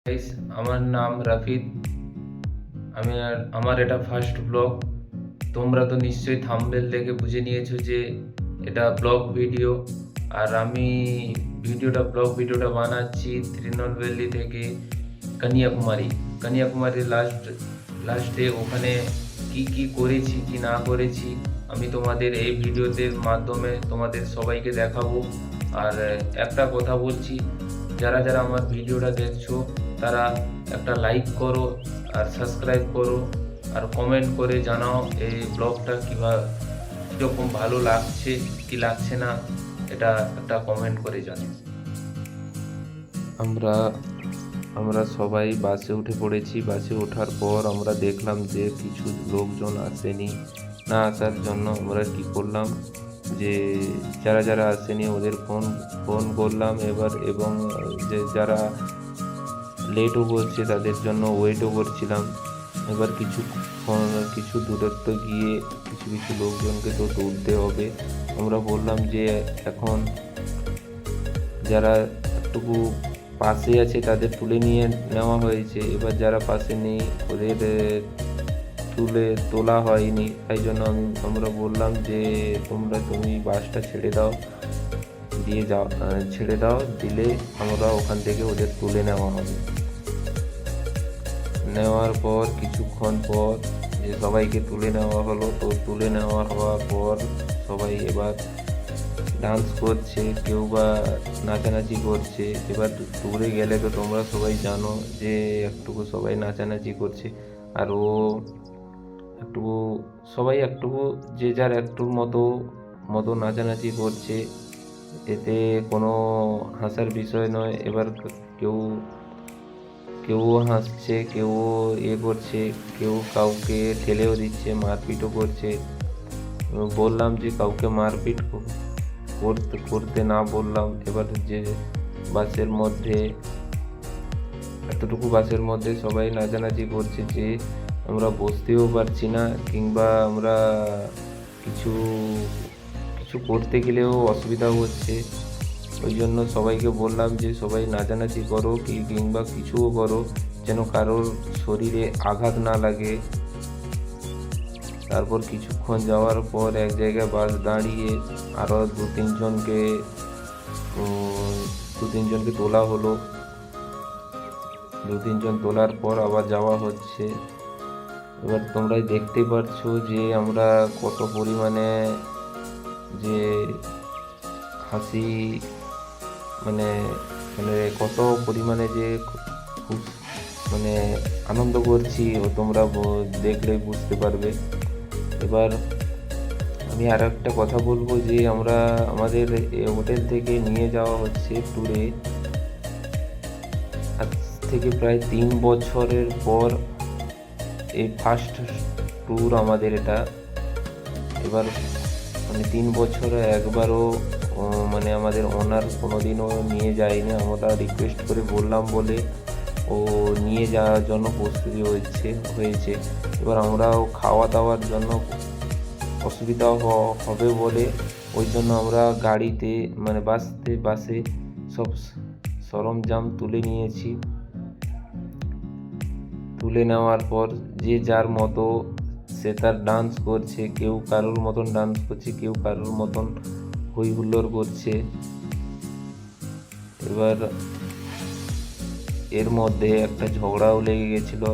Guys, আমার নাম রাফিদ। আমার এটা ফার্স্ট ব্লগ। তোমরা তো নিশ্চয়ই থাম্বনেল দেখে বুঝে নিয়েছো যে এটা ব্লগ ভিডিও। আর আমি ব্লগ ভিডিওটা বানাচ্ছি তিরুনেলভেলি থেকে কন্যাকুমারী। কন্যাকুমারীর লাস্টে ওখানে কি কি করেছি কি না করেছি আমি তোমাদের এই ভিডিওতে মাধ্যমে তোমাদের সবাইকে দেখাবো। আর একটা কথা বলছি, যারা যারা আমার ভিডিওটা দেখছো তারা একটা লাইক করো আর সাবস্ক্রাইব করো আর কমেন্ট করে জানাও এই ব্লগটা কীরকম ভালো লাগছে কি লাগছে না, এটা একটা কমেন্ট করে জানাও। আমরা আমরা সবাই বাসে উঠে পড়েছি। বাসে ওঠার পর আমরা দেখলাম যে কিছু লোকজন আসেনি। না আসার জন্য আমরা কি করলাম, যে যারা যারা আসেনি ওদের ফোন করলাম এবং যে যারা লেটও করছে তাদের জন্য ওয়েটও করছিলাম। এবার কিছু দূরত্ব গিয়ে কিছু কিছু লোকজনকে তো তুলতে হবে। আমরা বললাম যে এখন যারা একটুকু পাশে আছে তাদের তুলে নিয়ে নেওয়া হয়েছে, এবার যারা পাশে নেই ওদের তোলা হয়নি। তাই জন্য আমরা বললাম যে তুমি বাসটা ছেড়ে দাও, দিলে আমরা ওখান থেকে ওদের তুলে নেওয়া হবে। নেওয়ার পর কিছুক্ষণ পর যে সবাইকে তুলে নেওয়া হলো, তো তুলে নেওয়া হওয়ার পর সবাই এবার ডান্স করছে, কেউ বা নাচানাচি করছে। এবার দূরে গেলে তো তোমরা সবাই জানো যে একটুকু সবাই নাচানাচি করছে। আর একটুকু যে যার একটুর মতো নাচানাচি করছে, এতে কোনো হাসার বিষয় নয়। এবার কেউ কেউ হাসছে, কেউ করছে, কেউ কাউকে ঠেলেও দিচ্ছে, মারপিটও করছে। বললাম যে কাউকে মারপিট করতে না বললাম। এবার যে বাসের মধ্যে সবাই নাচানাচি করছে যে আমরা বসতেও পারছি না, কিংবা আমরা কিছু কিছু করতে গেলেও অসুবিধা হচ্ছে। ওই জন্য সবাইকে বললাম যে সবাই নাচানাচি করো কিংবা কিছুও করো, যেন কারোর শরীরে আঘাত না লাগে। তারপর কিছুক্ষণ যাওয়ার পর এক জায়গায় বাস দাঁড়িয়ে আরও দু তিনজনকে তোলা হলো। 2-3 জন তোলার পর আবার যাওয়া হচ্ছে। এবার তোমরাই দেখতে পাচ্ছ যে আমরা কত পরিমাণে যে হাসি মানে কত পরিমাণে যে খুব আনন্দ করছি, ও তোমরা দেখলেই বুঝতে পারবে। এবার আমি আর একটা কথা বলবো যে আমাদের হোটেল থেকে নিয়ে যাওয়া হচ্ছে ট্যুরে। আজ থেকে প্রায় 3 বছরের পর এই ফার্স্ট ট্যুর আমাদের এটা। এবার 3 বছরে একবারও আমাদের ওনার কোনোদিনও নিয়ে যায়নি। আমরা রিকোয়েস্ট করে বললাম বলে ও নিয়ে যাওয়ার জন্য প্রস্তুতি হয়েছে। এবার আমরাও খাওয়া দাওয়ার জন্য অসুবিধা হবে বলে ওই জন্য আমরা গাড়িতে বাসে সব সরঞ্জাম তুলে নিয়েছি। তুলে নেওয়ার পর যে যার মতো সে তার ডান্স করছে, কেউ কারোর মতন ডান্স করছে, কেউ কারোর মতন হই হুল্লোড় করছে। এবার এর মধ্যে একটা ঝগড়াও লেগে গেছিলো।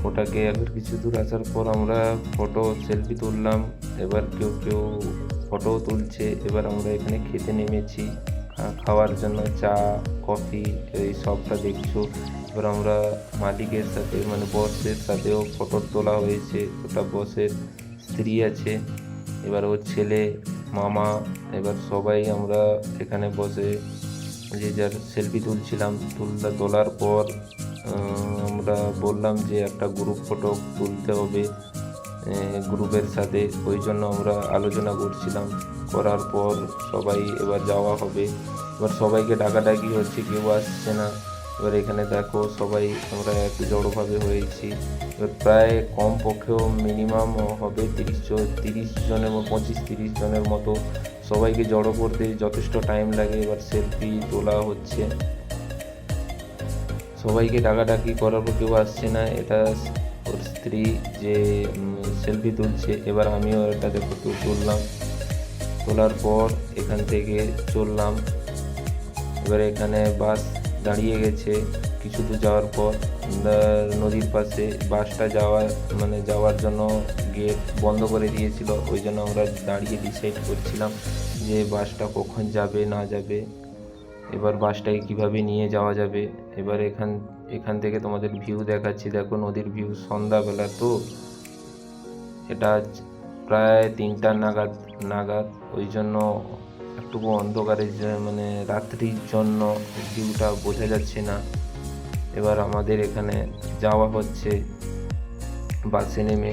ওটাকে আবার কিছু দূর আসার পর আমরা সেলফি তুললাম। এবার কেউ ফটোও তুলছে। এবার আমরা এখানে খেতে নেমেছি, খাওয়ার জন্য চা কফি এই সবটা দেখছো। এবার আমরা মালিকের সাথে বসের সাথেও ফটো তোলা হয়েছে। ওটা বসের স্ত্রী আছে, এবার ওর ছেলে, মামা, এবার সবাই আমরা এখানে বসে যে যার সেলফি তুলছিলাম। তোলার পর আমরা বললাম যে একটা গ্রুপ ফটো তুলতে হবে গ্রুপের সাথে। ওই জন্য আমরা আলোচনা করছিলাম। করার পর সবাই এবার যাওয়া হবে। এবার সবাইকে ডাকাডাকি হচ্ছে, কেউ আসছে না। এবার এখানে দেখো সবাই আমরা একটু জড়োভাবে হয়েছি। এবার প্রায় কম পক্ষেও মিনিমাম হবে 30 জনের 25-30 জনের মতো। সবাইকে জড়ো করতে যথেষ্ট টাইম লাগে। এবার সেলফি তোলা হচ্ছে। সবাইকে ডাকাডাকি করার পর কেউ আসছে না। এটা ওর স্ত্রী যে সেলফি তুলছে। এবার আমিও এটা দেখো তুললাম। তোলার পর এখান থেকে চললাম। এবার এখানে বাস দাঁড়িয়ে গেছে। কিছু দূর যাওয়ার পর নদীর পাশে বাসটা যাওয়ার জন্য গেট বন্ধ করে দিয়েছিল। ওই জন্য আমরা দাঁড়িয়ে ডিসাইড করছিলাম যে বাসটা কখন যাবে না যাবে, এবার বাসটাকে কীভাবে নিয়ে যাওয়া যাবে। এবার এখান থেকে তোমাদের ভিউ দেখাচ্ছি। দেখো নদীর ভিউ, সন্ধ্যাবেলা তো, এটা প্রায় 3টা নাগাদ, ওই জন্য একটুকু অন্ধকারের রাত্রির জন্য ভিউটা বোঝা যাচ্ছে না। এবার আমাদের এখানে যাওয়া হচ্ছে বাসে নেমে।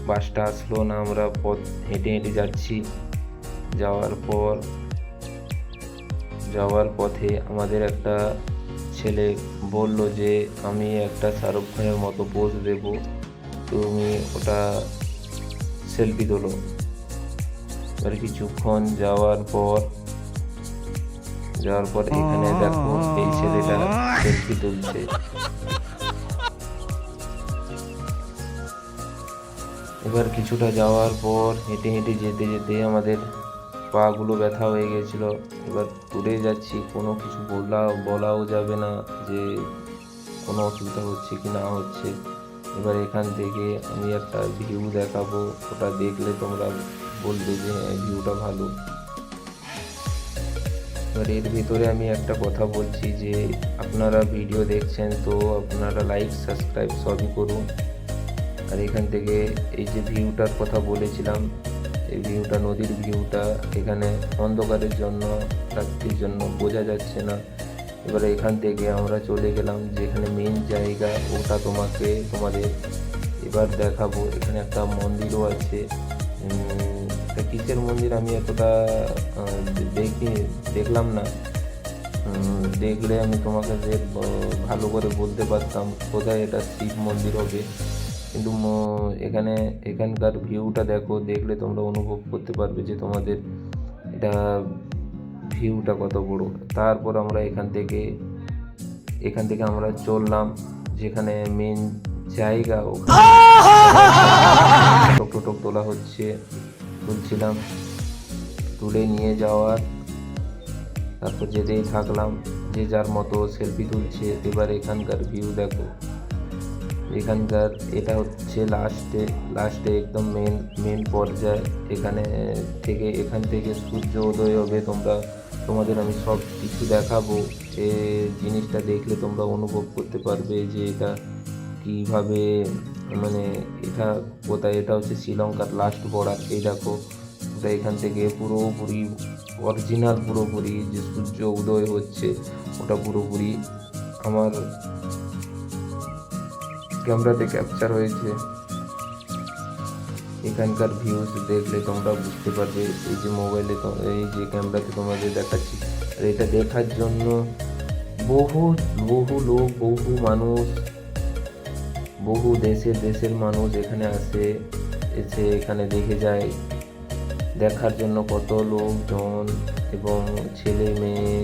বাসটা আসলো না, আমরা হেঁটে হেঁটে যাচ্ছি। যাওয়ার পথে আমাদের একটা ছেলে বলল যে আমি একটা শাহরুখ খানের মতো পোজ দেব, তুমি ওটা সেলফি তোলো। এবার কিছুক্ষণ যাওয়ার পর এখানে দেখো এই ছেলেটা সেলফি তুলছে। এবার কিছুটা যাওয়ার পর হেঁটে হেঁটে যেতে যেতে আমাদের পা গুলো ব্যথা হয়ে গেছিল। এবার টুরে যাচ্ছি, কোনো কিছু বলাও যাবে না যে কোনো অসুবিধা হচ্ছে কি না হচ্ছে। এবার এখান থেকে আমি একটা ভিউ দেখাবো, ওটা দেখলে তোমরা বলবে যে হ্যাঁ ভিউটা ভালো। এবার এর ভিতরে আমি একটা কথা বলছি যে আপনারা ভিডিও দেখছেন তো আপনারা লাইক সাবস্ক্রাইব সবই করুন। আর এখান থেকে এই যে ভিউটার কথা বলেছিলাম, এই ভিউটা, নদীর ভিউটা, এখানে অন্ধকারের জন্য, রাত্রির জন্য বোঝা যাচ্ছে না। এবারে এখান থেকে আমরা চলে গেলাম যেখানে মেন জায়গা, ওটা তোমাদের এবার দেখাবো। এখানে একটা মন্দিরও আছে। কিসের মন্দির আমি এতটা দেখলাম না, দেখলে আমি তোমাকে ভালো করে বলতে পারতাম কোথায় এটা শিব মন্দির হবে। কিন্তু এখানকার ভিউটা দেখলে তোমরা অনুভব করতে পারবে যে তোমাদের এটা ভিউটা কত বড়। তারপর আমরা এখান থেকে আমরা চললাম যেখানে মেন জায়গা, ওখানে টোটো তুলছিলাম, তুলে নিয়ে যাওয়ার, তারপর যেতেই থাকলাম, যে যার মতো সেলফি তুলছে। এবার এখানকার ভিউ দেখো, এটা হচ্ছে লাস্টে একদম মেন পর্যায়ে। এখান থেকে সূর্য উদয় হবে। তোমাদের আমি সব কিছু দেখাবো। এই জিনিসটা দেখলে তোমরা অনুভব করতে পারবে যে এটা কীভাবে, এটা কোথায়। এটা হচ্ছে শ্রীলঙ্কার লাস্ট বর্ডার। এই দেখো, ওটা এখান থেকে পুরোপুরি অরিজিনাল, পুরোপুরি যে সূর্য উদয় হচ্ছে, ওটা পুরোপুরি আমার ক্যামেরাতে ক্যাপচার হয়েছে। এখানকার ভিউজ দেখলে তোমরা বুঝতে পারবে। এই যে মোবাইলে, এই যে ক্যামেরাতে তোমাদের দেখাচ্ছি। আর এটা দেখার জন্য বহু লোক, বহু মানুষ, বহু দেশের মানুষ এখানে এসে এখানে দেখে যায়। দেখার জন্য কত লোকজন, এবং ছেলে মেয়ে,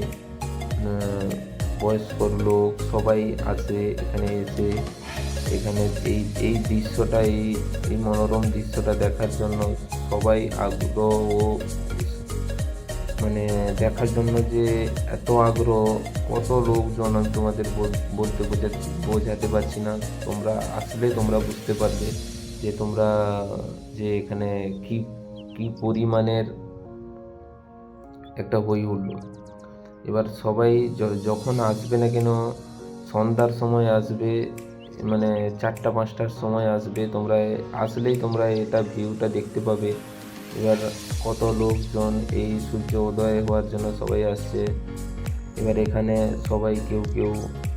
বয়স্ক লোক সবাই আসে এখানে এসে। এখানে এই দৃশ্যটা, এই মনোরম দৃশ্যটা দেখার জন্য সবাই আগ্রহ, দেখার জন্য যে এত আগ্রহ, কত লোকজন আমি তোমাদের বলতে বোঝাতে পারছি না। তোমরা আসলে তোমরা বুঝতে পারবে যে এখানে কি পরিমাণের একটা হই হুল্লোড়। এবার সবাই যখন আসবে না কেন, সন্ধ্যার সময় আসবে, 4টা-5টার সময় আসবে, তোমরা আসলেই তোমরা এটা ভিউটা দেখতে পাবে। এবার কত লোকজন এই সূর্য উদয় হওয়ার জন্য সবাই আসছে। এবার এখানে সবাই কেউ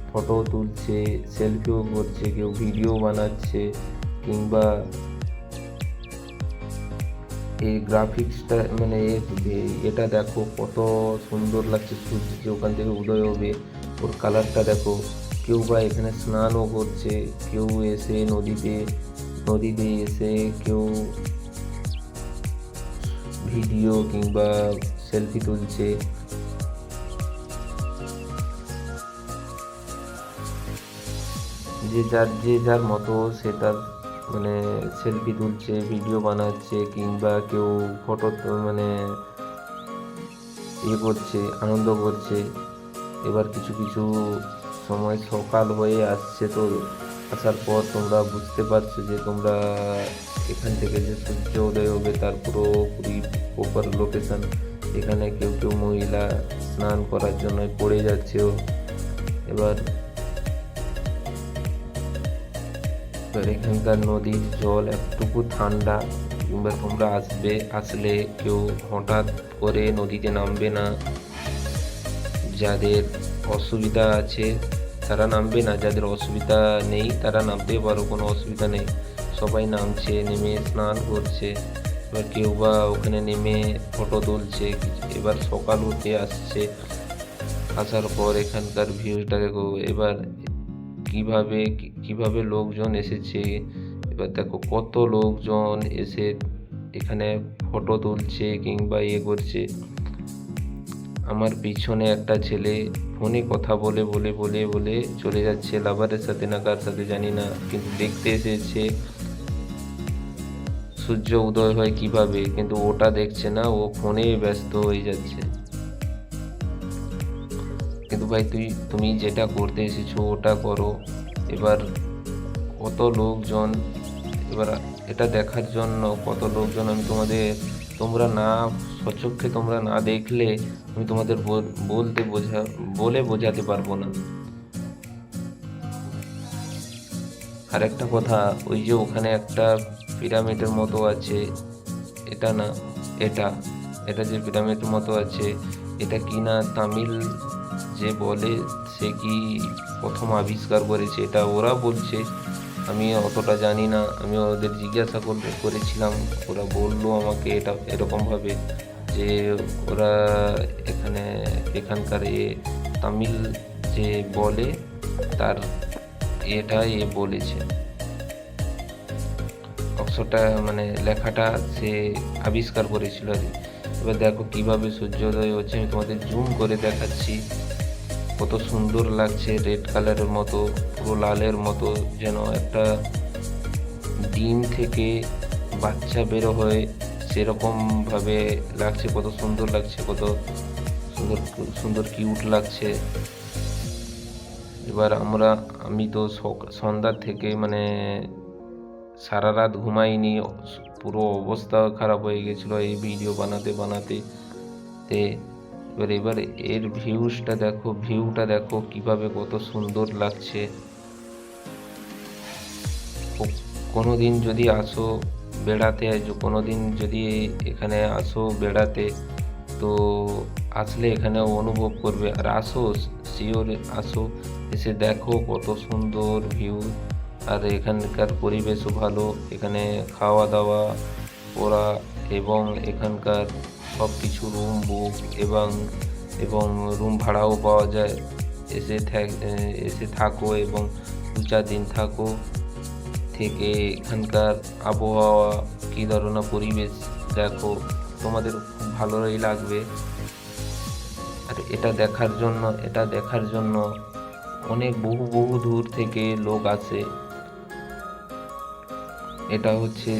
ফটো তুলছে, সেলফিও করছে, কেউ ভিডিও বানাচ্ছে, কিংবা এই গ্রাফিক্সটা, এটা দেখো কত সুন্দর লাগছে। সূর্য ওখান থেকে উদয় হবে, ওর কালারটা দেখো। কেউ বা এখানে স্নানও করছে, কেউ এসে নদীতে এসে কেউ ভিডিও কিংবা সেলফি তুলছে। যে যার মতো সে তার মানে সেলফি তুলছে, ভিডিও বানাচ্ছে, কিংবা কেউ ফটো মানে করছে, আনন্দ করছে। এবার কিছু কিছু সময় সকাল হয়ে আসছে, তো আসার পর তোমরা বুঝতে পারছো যে তোমরা এখান থেকে যে সূর্য উদয় হবে তার পুরোপুরি প্রপার লোকেশন। এখানে কেউ কেউ মহিলা স্নান করার জন্য পড়ে যাচ্ছেও। এবার এবার এখানকার নদীর জল একটুকু ঠান্ডা, কিংবা তোমরা আসলে কেউ হঠাৎ করে নদীতে নামবে না। যাদের অসুবিধা আছে তারা নামবে না, যাদের অসুবিধা নেই তারা নামতে পারো, কোনো অসুবিধা নেই। সবাই নামছে, নেমে স্নান করছে। এবার কেউ বা ওখানে নেমে ফটো তুলছে। এবার সকাল হতে আসছে, আসার পর এখানকার ভিউটা দেখো। এবার কিভাবে কিভাবে লোকজন এসেছে। এবার দেখো কত লোকজন এসে এখানে ফটো তুলছে কিংবা করছে। আমার পিছনে একটা ছেলে ফোনে কথা বলে বলে বলে বলে চলে যাচ্ছে লাভারের সাথে না কার সাথে জানি না, কিন্তু দেখতে এসেছে সূর্য উদয় হয় কিভাবে, কিন্তু ওটা দেখছে না, ও ফোনে ব্যস্ত হয়ে যাচ্ছে। কিন্তু ভাই তুমি যেটা করতে এসেছো ওটা করো। এবার কত লোকজন, এবার এটা দেখার জন্য কত লোকজন, আমি তোমরা না সচক্ষে তোমরা না দেখলে আমি তোমাদের বলে বোঝাতে পারবো না। আর একটা কথা, ওই যে ওখানে একটা পিরামিডের মতো আছে, এটা না, এটা এটা যে পিরামিডের মতো আছে, এটা কি না তামিল যে বলে সে কি প্রথম আবিষ্কার করেছে, এটা ওরা বলছে। আমি অতটা জানি না, আমি ওদের জিজ্ঞাসা করেছিলাম, ওরা বললো আমাকে এটা এরকমভাবে যে ওরা এখানকার তামিল যে বলে তার এটা বলেছে, অক্ষরটা মানে লেখাটা সে আবিষ্কার করেছিল আর কি। এবার দেখো কিভাবে সূর্যোদয় হচ্ছে, আমি তোমাদের জুম করে দেখাচ্ছি। কত সুন্দর লাগছে, রেড কালারের মতো, পুরো লালের মতো, যেন একটা ডিম থেকে বাচ্চা বেরো হয় সেরকম ভাবে লাগছে। কত সুন্দর লাগছে, কত সুন্দর সুন্দর কিউট লাগছে। এবার আমি তো সন্ধ্যার থেকে মানে সারা রাত ঘুমাইনি, পুরো অবস্থা খারাপ হয়ে গেছিলো এই ভিডিও বানাতে বানাতে। এবার এর ভিউটা দেখো কিভাবে কত সুন্দর লাগছে। কোনোদিন যদি আসো বেড়াতে, কোনোদিন যদি এখানে আসো বেড়াতে, তো আসলে এখানে অনুভব করবে। আর শিওর আসো, এসে দেখো কত সুন্দর ভিউ। আর এখানকার পরিবেশও ভালো, এখানে খাওয়া দাওয়া ওরা এবং এখানকার সব কিছু রুম বুক এবং রুম ভাড়াও পাওয়া যায়। এসে থাকো এবং 2-4 দিন থাকো, থেকে এখানকার আবহাওয়া কী ধরনের পরিবেশ দেখো, তোমাদের খুব ভালোই লাগবে। আর এটা দেখার জন্য অনেক বহু বহু দূর থেকে লোক আসে। এটা হচ্ছে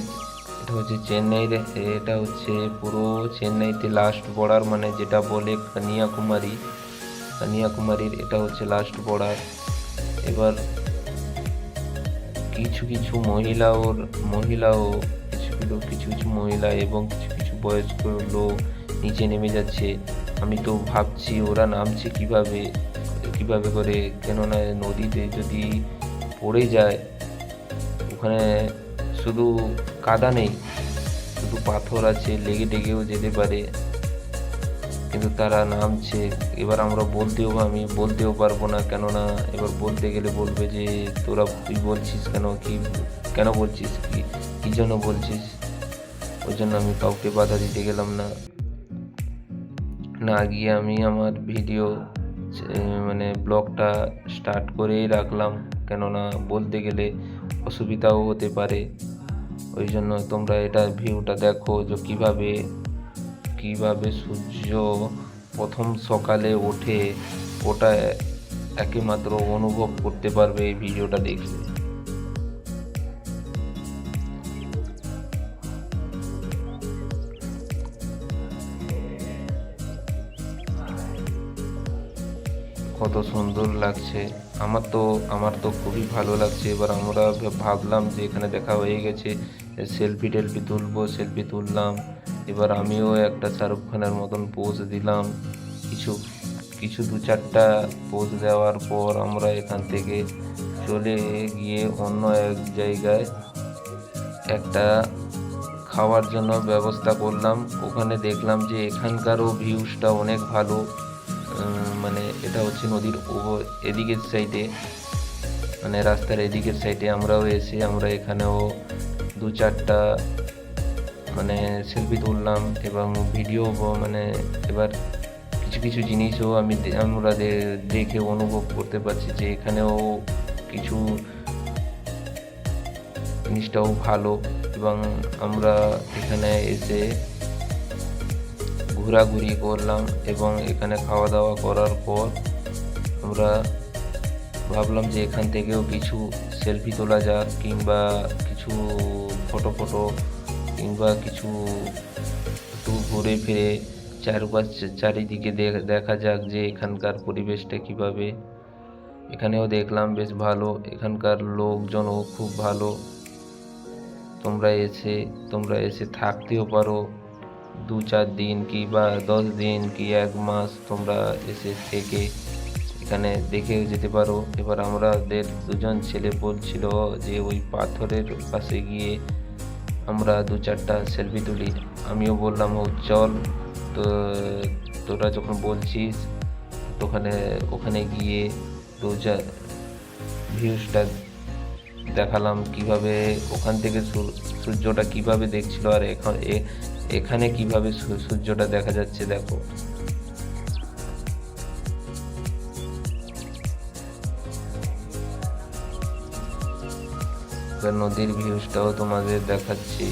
চেন্নাইয়ের, এটা হচ্ছে পুরো চেন্নাইতে লাস্ট বর্ডার, মানে যেটা বলে কন্যাকুমারীর এটা হচ্ছে লাস্ট বর্ডার। এবার কিছু কিছু মহিলা এবং কিছু কিছু বয়স্ক লোক নিচে নেমে যাচ্ছে। আমি তো ভাবছি ওরা নামছে কিভাবে করে, কেননা নদীতে যদি পড়ে যায়, ওখানে শুধু কাদা নেই, শুধু পাথর আছে, লেগে টেগেও যেতে পারে, কিন্তু তারা নামছে। এবার আমি বলতেও পারবো না, কেননা এবার বলতে গেলে বলবে যে তুই বলছিস কেন বলছিস, কি জন্য বলছিস। ওই জন্য আমি কাউকে বাধা দিতে গেলাম না গিয়ে আমি আমার ভিডিও মানে ব্লগটা স্টার্ট করেই রাখলাম, কেননা বলতে গেলে অসুবিধাও হতে পারে। ওই জন্য তোমরা এটা ভিউটা দেখো যে কিভাবে সূর্য প্রথম সকালে ওঠে, ওটা একমাত্র অনুভব করতে পারবে এই ভিডিওটা দেখলে। কত সুন্দর লাগছে, আমার তো খুবই ভালো লাগছে। এবার আমরা ভাবলাম যে এখানে দেখা হয়ে গেছে, সেলফি টেলফি তুলবো, সেলফি তুললাম। এবার আমিও একটা শাহরুখ খানের মতন পোজ দিলাম। কিছু কিছু 2-4টা পোজ দেওয়ার পর আমরা এখান থেকে চলে গিয়ে অন্য এক জায়গায় একটা খাওয়ার জন্য ব্যবস্থা করলাম। ওখানে দেখলাম যে এখানকারও ভিউজটা অনেক ভালো। মানে এটা হচ্ছে নদীর এদিকের সাইডে, মানে রাস্তার এদিকের সাইডে আমরা এখানেও 2-4টা মানে সেলফি তুললাম এবং ভিডিও, মানে এবার কিছু কিছু জিনিসও আমরা দেখে অনুভব করতে পারছি যে এখানেও কিছু জিনিসটাও ভালো। এবং আমরা এখানে এসে ঘোরাঘুরি করলাম এবং এখানে খাওয়া দাওয়া করার পর আমরা ভাবলাম যে এখান থেকেও কিছু সেলফি তোলা যাক, কিংবা কিছু ফটো কিংবা কিছু একটু ঘুরে ফিরে চারিদিকে দেখা যাক যে এখানকার পরিবেশটা কিভাবে। এখানেও দেখলাম বেশ ভালো, এখানকার লোকজনও খুব ভালো। তোমরা এসে থাকতেও পারো 2-4 দিন কি বা 10 দিন কি 1 মাস, তোমরা এসে থেকে এখানে দেখে যেতে পারো। এবার আমাদের 2জন ছেলে বলছিল যে ওই পাথরের পাশে গিয়ে আমরা 2-4টা সেলফি তুলি। আমিও বললাম ও চল, তো তোরা যখন বলছিস ওখানে গিয়ে ভিউজটা দেখালাম কিভাবে ওখান থেকে সূর্যটা কিভাবে দেখছিল, আর এখানে কিভাবে সূর্যটা দেখা যাচ্ছে দেখো। নদীর ভিউজটাও তোমাদের দেখাচ্ছি।